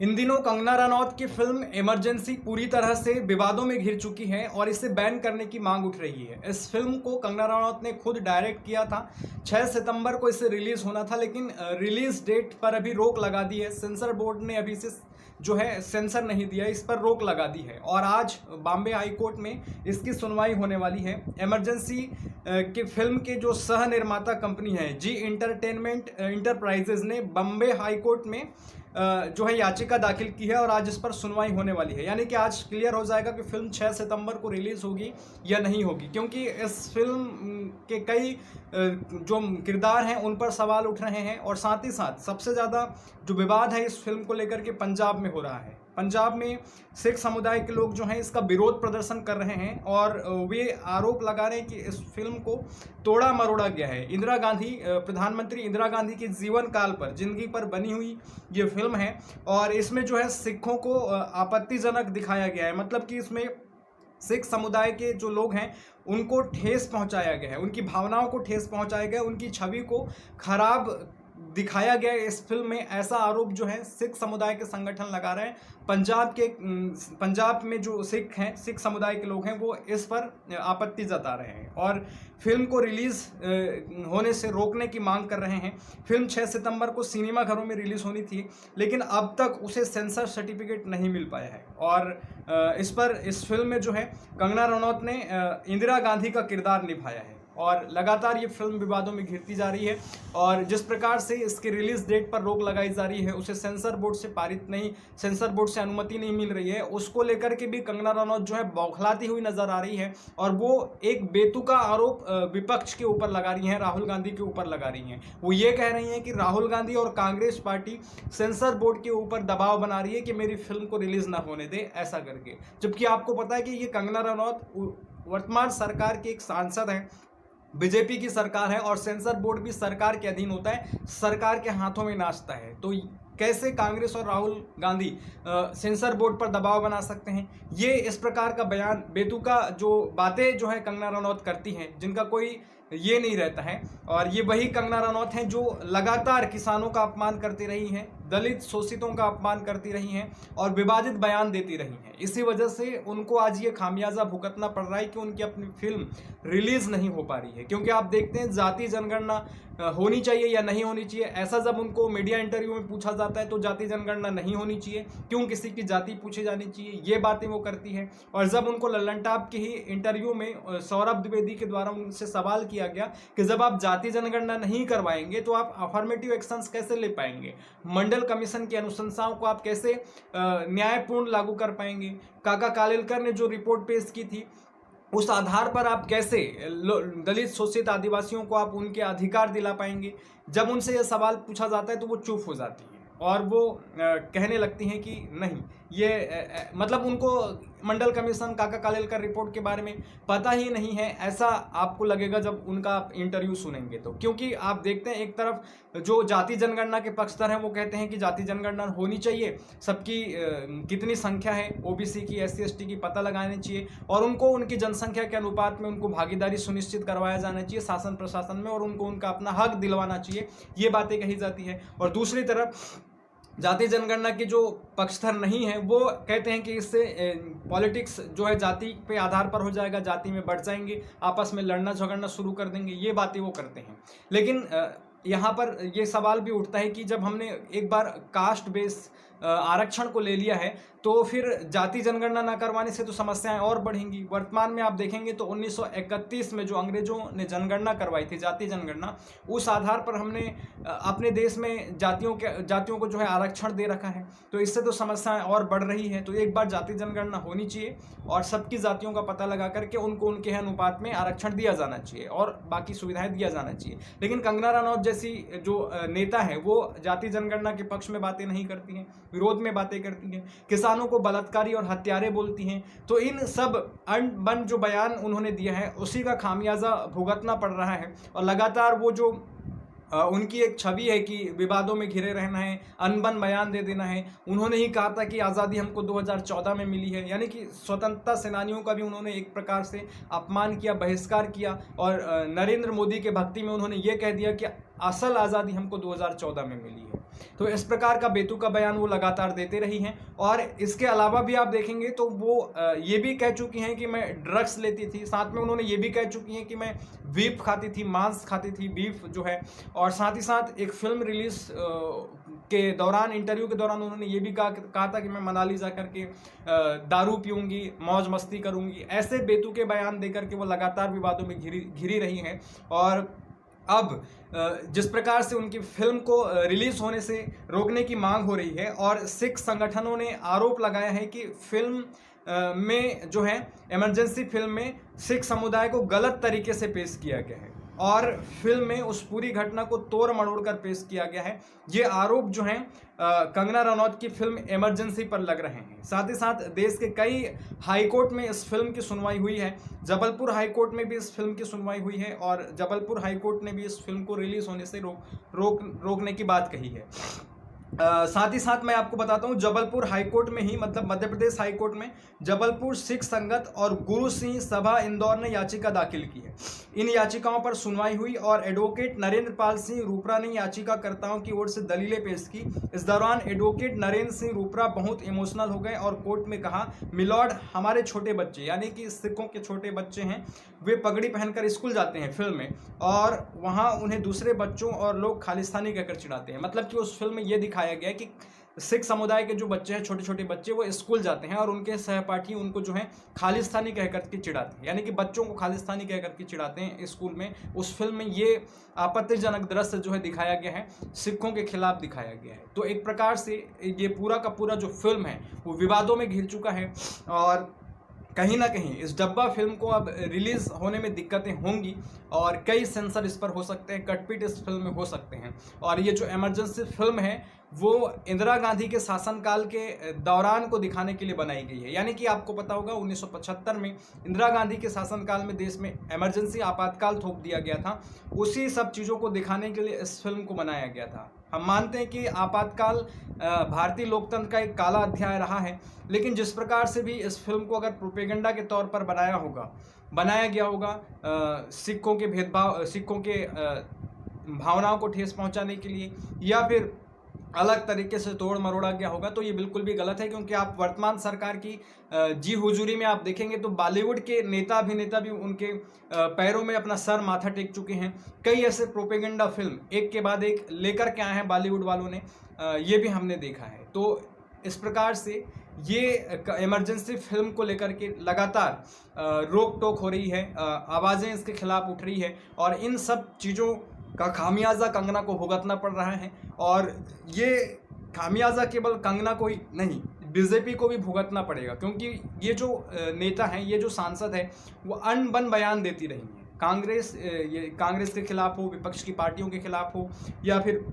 इन दिनों कंगना रनौत की film emergency पूरी तरह से विवादों में घिर चुकी है और इसे बैन करने की मांग उठ रही है। इस फिल्म को कंगना रनौत ने खुद डायरेक्ट किया था। 6 सितंबर को इसे रिलीज होना था, लेकिन रिलीज डेट पर अभी रोक लगा दी है। सेंसर बोर्ड ने अभी इसे जो है सेंसर नहीं दिया, इस पर रोक लगा दी है और आज बॉम्बे हाई कोर्ट में इसकी सुनवाई होने वाली है। इमरजेंसी के फिल्म के जो सह निर्माता कंपनी है जी इंटरटेनमेंट इंटरप्राइजेज ने बॉम्बे हाई कोर्ट में जो है याचिका दाखिल की है और आज इस पर सुनवाई होने वाली है। यानी कि आज क्लियर हो जाएगा कि फिल्म 6 सितंबर को रिलीज होगी या नहीं होगी, क्योंकि इस फिल्म के कई जो किरदार हैं उन पर सवाल उठ रहे हैं और साथ ही साथ सबसे ज़्यादा जो विवाद है इस फिल्म को लेकर के पंजाब में हो रहा है। पंजाब में सिख समुदाय के लोग जो हैं इसका विरोध प्रदर्शन कर रहे हैं और वे आरोप लगा रहे हैं कि इस फिल्म को तोड़ा मरोड़ा गया है। इंदिरा गांधी, प्रधानमंत्री इंदिरा गांधी के जीवन काल पर, जिंदगी पर बनी हुई ये फिल्म है और इसमें जो है सिखों को आपत्तिजनक दिखाया गया है। मतलब कि इसमें सिख समुदाय के जो लोग हैं उनको ठेस पहुंचाया गया है, उनकी भावनाओं को ठेस पहुंचाया गया है, उनकी छवि को खराब दिखाया गया इस फिल्म में। ऐसा आरोप जो है सिख समुदाय के संगठन लगा रहे हैं। पंजाब में जो सिख हैं, सिख समुदाय के लोग हैं, वो इस पर आपत्ति जता रहे हैं और फिल्म को रिलीज होने से रोकने की मांग कर रहे हैं। फिल्म 6 सितंबर को सिनेमा घरों में रिलीज होनी थी, लेकिन अब तक उसे सेंसर सर्टिफिकेट नहीं मिल पाया है और इस फिल्म में जो है कंगना रनौत ने इंदिरा गांधी का किरदार निभाया है और लगातार ये फिल्म विवादों में घिरती जा रही है और जिस प्रकार से इसके रिलीज डेट पर रोक लगाई जा रही है, उसे सेंसर बोर्ड से अनुमति नहीं मिल रही है, उसको लेकर के भी कंगना रनौत जो है बौखलाती हुई नजर आ रही है और वो एक बेतुका आरोप विपक्ष के ऊपर लगा रही हैं, राहुल गांधी के ऊपर लगा रही हैं। वो ये कह रही हैं कि राहुल गांधी और कांग्रेस पार्टी सेंसर बोर्ड के ऊपर दबाव बना रही है कि मेरी फिल्म को रिलीज ना होने दे, ऐसा करके। जबकि आपको पता है कि ये कंगना रनौत वर्तमान सरकार के एक सांसद हैं, बीजेपी की सरकार है और सेंसर बोर्ड भी सरकार के अधीन होता है, सरकार के हाथों में नाचता है। तो कैसे कांग्रेस और राहुल गांधी सेंसर बोर्ड पर दबाव बना सकते हैं? ये इस प्रकार का बयान, बेतुका जो बातें जो है कंगना रनौत करती हैं, जिनका कोई ये नहीं रहता है। और ये वही कंगना रनौत हैं जो लगातार किसानों का अपमान करती रही हैं, दलित शोषितों का अपमान करती रही हैं और विवादित बयान देती रही हैं। इसी वजह से उनको आज ये खामियाजा भुगतना पड़ रहा है कि उनकी अपनी फिल्म रिलीज नहीं हो पा रही है। क्योंकि आप देखते हैं जाति जनगणना होनी चाहिए या नहीं होनी चाहिए, ऐसा जब उनको मीडिया इंटरव्यू में पूछा जाता है तो जाति जनगणना नहीं होनी चाहिए, क्यों किसी की जाति पूछी जानी चाहिए, ये बातें वो करती है। और जब उनको लल्लन टॉप के ही इंटरव्यू में सौरभ द्विवेदी के द्वारा उनसे सवाल किया गया कि जब आप जाति जनगणना नहीं करवाएंगे तो आप अफर्मेटिव एक्शंस कैसे ले पाएंगे, मंडल कमीशन की अनुशंसाओं को आप कैसे न्यायपूर्ण लागू कर पाएंगे, काका कालेलकर ने जो रिपोर्ट पेश की थी उस आधार पर आप कैसे दलित शोषित आदिवासियों को आप उनके अधिकार दिला पाएंगे। जब उनसे यह सवाल पूछा जाता है तो वो चुप हो जाती हैं और वो कहने लगती हैं कि नहीं, ये मतलब उनको मंडल कमीशन, काका कालेलकर रिपोर्ट के बारे में पता ही नहीं है, ऐसा आपको लगेगा जब उनका इंटरव्यू सुनेंगे तो। क्योंकि आप देखते हैं एक तरफ जो जाति जनगणना के पक्षधर हैं वो कहते हैं कि जाति जनगणना होनी चाहिए, सबकी कितनी संख्या है, ओबीसी की, एससी एसटी की पता लगानी चाहिए और उनको उनकी जनसंख्या के अनुपात में उनको भागीदारी सुनिश्चित करवाया जाना चाहिए शासन प्रशासन में और उनको उनका अपना हक दिलवाना चाहिए, ये बातें कही जाती है। और दूसरी तरफ जाति जनगणना के जो पक्षधर नहीं है वो कहते हैं कि इससे पॉलिटिक्स जो है जाति पे आधार पर हो जाएगा, जाति में बढ़ जाएंगे, आपस में लड़ना झगड़ना शुरू कर देंगे, ये बातें वो करते हैं। लेकिन यहाँ पर ये सवाल भी उठता है कि जब हमने एक बार कास्ट बेस आरक्षण को ले लिया है तो फिर जाति जनगणना न करवाने से तो समस्याएं और बढ़ेंगी। वर्तमान में आप देखेंगे तो 1931 में जो अंग्रेजों ने जनगणना करवाई थी, जाति जनगणना, उस आधार पर हमने अपने देश में जातियों को जो है आरक्षण दे रखा है, तो इससे तो समस्याएं और बढ़ रही है। तो एक बार जाति जनगणना होनी चाहिए और सबकी जातियों का पता लगा करके उनको उनके अनुपात में आरक्षण दिया जाना चाहिए और बाकी सुविधाएं दिया जाना चाहिए। लेकिन कंगना रनौत जैसी जो नेता है वो जाति जनगणना के पक्ष में बातें नहीं करती हैं, विरोध में बातें करती हैं, किसानों को बलात्कारी और हत्यारे बोलती हैं। तो इन सब अनबन जो बयान उन्होंने दिया है उसी का खामियाजा भुगतना पड़ रहा है और लगातार वो जो उनकी एक छवि है कि विवादों में घिरे रहना है, अनबन बयान दे देना है। उन्होंने ही कहा था कि आज़ादी हमको 2014 में मिली है, यानी कि स्वतंत्रता सेनानियों का भी उन्होंने एक प्रकार से अपमान किया, बहिष्कार किया और नरेंद्र मोदी के भक्ति में उन्होंने ये कह दिया कि असल आज़ादी हमको 2014 में मिली है। तो इस प्रकार का बेतुका बयान वो लगातार देते रही हैं। और इसके अलावा भी आप देखेंगे तो वो ये भी कह चुकी हैं कि मैं ड्रग्स लेती थी, साथ में उन्होंने ये भी कह चुकी हैं कि मैं बीफ खाती थी, मांस खाती थी, बीफ जो है। और साथ ही साथ एक फिल्म रिलीज के दौरान, इंटरव्यू के दौरान उन्होंने ये भी कहा था कि मैं मनाली जा करके दारू पीऊँगी, मौज मस्ती करूँगी। ऐसे बेतुके बयान देकर के वो लगातार विवादों में घिरी रही हैं। और अब जिस प्रकार से उनकी फिल्म को रिलीज होने से रोकने की मांग हो रही है, और सिख संगठनों ने आरोप लगाया है कि फिल्म में जो है, इमरजेंसी फिल्म में सिख समुदाय को गलत तरीके से पेश किया गया है और फिल्म में उस पूरी घटना को तोड़ मरोड़ कर पेश किया गया है। ये आरोप जो हैं कंगना रनौत की फिल्म इमरजेंसी पर लग रहे हैं। साथ ही साथ देश के कई हाई कोर्ट में इस फिल्म की सुनवाई हुई है। जबलपुर हाई कोर्ट में भी इस फिल्म की सुनवाई हुई है और जबलपुर हाई कोर्ट ने भी इस फिल्म को रिलीज होने से रोकने की बात कही है। साथ ही साथ मैं आपको बताता हूँ, जबलपुर हाई कोर्ट में ही, मतलब मध्य प्रदेश हाई कोर्ट में जबलपुर सिख संगत और गुरु सिंह सभा इंदौर ने याचिका दाखिल की है। इन याचिकाओं पर सुनवाई हुई और एडवोकेट नरेंद्र पाल सिंह रूपरा ने याचिकाकर्ताओं की ओर से दलीलें पेश की। इस दौरान एडवोकेट नरेंद्र सिंह रूपरा बहुत इमोशनल हो गए और कोर्ट में कहा, मिलॉर्ड, हमारे छोटे बच्चे, यानी कि सिखों के छोटे बच्चे हैं, वे पगड़ी पहनकर स्कूल जाते हैं फिल्म में, और वहाँ उन्हें दूसरे बच्चों और लोग खालिस्तानी कहकर चिढ़ाते हैं। मतलब कि उस फिल्म में ये दिखाया गया है कि सिख समुदाय के जो बच्चे हैं, छोटे छोटे बच्चे, वो स्कूल जाते हैं और उनके सहपाठी उनको जो है खालिस्तानी कहकर के चिढ़ाते हैं, यानी कि बच्चों को खालिस्तानी कहकर के चिढ़ाते हैं स्कूल में। उस फिल्म में ये आपत्तिजनक दृश्य जो है दिखाया गया है, सिखों के खिलाफ दिखाया गया है। तो एक प्रकार से ये पूरा का पूरा जो फिल्म है वो विवादों में घिर चुका है और कहीं ना कहीं इस डब्बा फिल्म को अब रिलीज होने में दिक्कतें होंगी और कई सेंसर इस पर हो सकते हैं, कटपीट इस फिल्म में हो सकते हैं। और ये जो इमरजेंसी फिल्म है वो इंदिरा गांधी के शासनकाल के दौरान को दिखाने के लिए बनाई गई है। यानी कि आपको पता होगा 1975 में इंदिरा गांधी के शासनकाल में देश में इमरजेंसी आपातकाल थोप दिया गया था। उसी सब चीज़ों को दिखाने के लिए इस फिल्म को बनाया गया था। हम मानते हैं कि आपातकाल भारतीय लोकतंत्र का एक काला अध्याय रहा है, लेकिन जिस प्रकार से भी इस फिल्म को अगर प्रोपेगेंडा के तौर पर बनाया गया होगा सिखों के भेदभाव, सिखों के भावनाओं को ठेस पहुंचाने के लिए, या फिर अलग तरीके से तोड़ मरोड़ा गया होगा, तो ये बिल्कुल भी गलत है। क्योंकि आप वर्तमान सरकार की जी हुजूरी में आप देखेंगे तो बॉलीवुड के नेता अभिनेता भी उनके पैरों में अपना सर माथा टेक चुके हैं। कई ऐसे प्रोपेगेंडा फिल्म एक के बाद एक लेकर के आए हैं बॉलीवुड वालों ने, ये भी हमने देखा है। तो इस प्रकार से ये इमरजेंसी फिल्म को लेकर के लगातार रोक टोक हो रही है, आवाज़ें इसके खिलाफ उठ रही है और इन सब चीज़ों का खामियाजा कंगना को भुगतना पड़ रहा है। और ये खामियाजा केवल कंगना को ही नहीं, बीजेपी को भी भुगतना पड़ेगा, क्योंकि ये जो नेता हैं, ये जो सांसद है, वो अनबन बयान देती रही हैं। कांग्रेस के खिलाफ हो, विपक्ष की पार्टियों के खिलाफ हो, या फिर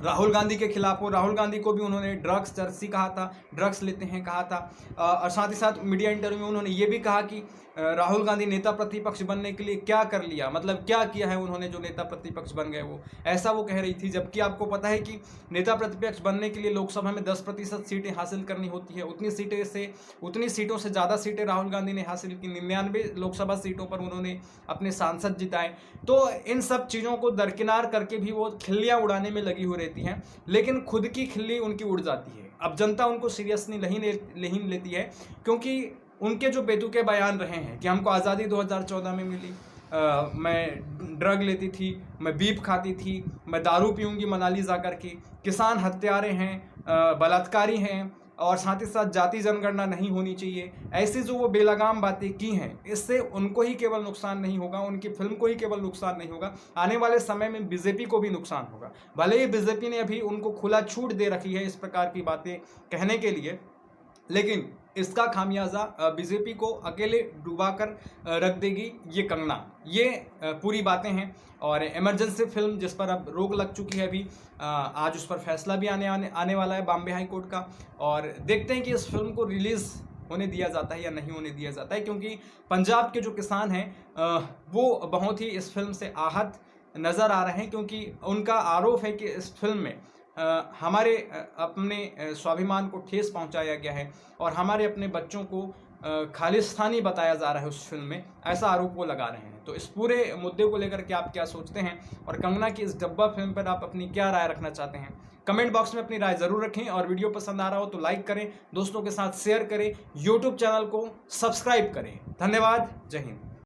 राहुल गांधी के खिलाफ हो। राहुल गांधी को भी उन्होंने ड्रग्स चर्सी कहा था, ड्रग्स लेते हैं कहा था। और साथ ही साथ मीडिया इंटरव्यू में उन्होंने ये भी कहा कि राहुल गांधी नेता प्रतिपक्ष बनने के लिए क्या कर लिया, मतलब क्या किया है उन्होंने जो नेता प्रतिपक्ष बन गए, वो ऐसा वो कह रही थी। जबकि आपको पता है कि नेता प्रतिपक्ष बनने के लिए लोकसभा में 10% सीटें हासिल करनी होती है। उतनी सीटों से ज़्यादा सीटें राहुल गांधी ने हासिल की, 99 लोकसभा सीटों पर उन्होंने अपने सांसद जिताए। तो इन सब चीज़ों को दरकिनार करके भी वो खिल्लियाँ उड़ाने में लगी हुई रहती हैं, लेकिन खुद की खिल्ली उनकी उड़ जाती है। अब जनता उनको सीरियसली नहीं लेती है, क्योंकि उनके जो बेतुके बयान रहे हैं कि हमको आज़ादी 2014 में मिली, मैं ड्रग लेती थी, मैं बीफ खाती थी, मैं दारू पीऊँगी मनाली जा कर के, किसान हत्यारे हैं, बलात्कारी हैं, और साथ ही साथ जाति जनगणना नहीं होनी चाहिए, ऐसी जो वो बेलगाम बातें की हैं, इससे उनको ही केवल नुकसान नहीं होगा, उनकी फिल्म को ही केवल नुकसान नहीं होगा, आने वाले समय में बीजेपी को भी नुकसान होगा। भले ही बीजेपी ने अभी उनको खुला छूट दे रखी है इस प्रकार की बातें कहने के लिए, लेकिन इसका खामियाजा बीजेपी को अकेले डुबाकर रख देगी ये कंगना। ये पूरी बातें हैं। और इमरजेंसी फिल्म जिस पर अब रोक लग चुकी है, अभी आज उस पर फैसला भी आने वाला है बॉम्बे हाई कोर्ट का, और देखते हैं कि इस फिल्म को रिलीज़ होने दिया जाता है या नहीं होने दिया जाता है। क्योंकि पंजाब के जो किसान हैं वो बहुत ही इस फिल्म से आहत नज़र आ रहे हैं, क्योंकि उनका आरोप है कि इस फिल्म में हमारे अपने स्वाभिमान को ठेस पहुंचाया गया है और हमारे अपने बच्चों को खालिस्तानी बताया जा रहा है उस फिल्म में, ऐसा आरोप वो लगा रहे हैं। तो इस पूरे मुद्दे को लेकर के आप क्या सोचते हैं और कंगना की इस डब्बा फिल्म पर आप अपनी क्या राय रखना चाहते हैं? कमेंट बॉक्स में अपनी राय जरूर रखें और वीडियो पसंद आ रहा हो तो लाइक करें, दोस्तों के साथ शेयर करें, यूट्यूब चैनल को सब्सक्राइब करें। धन्यवाद। जय हिंद।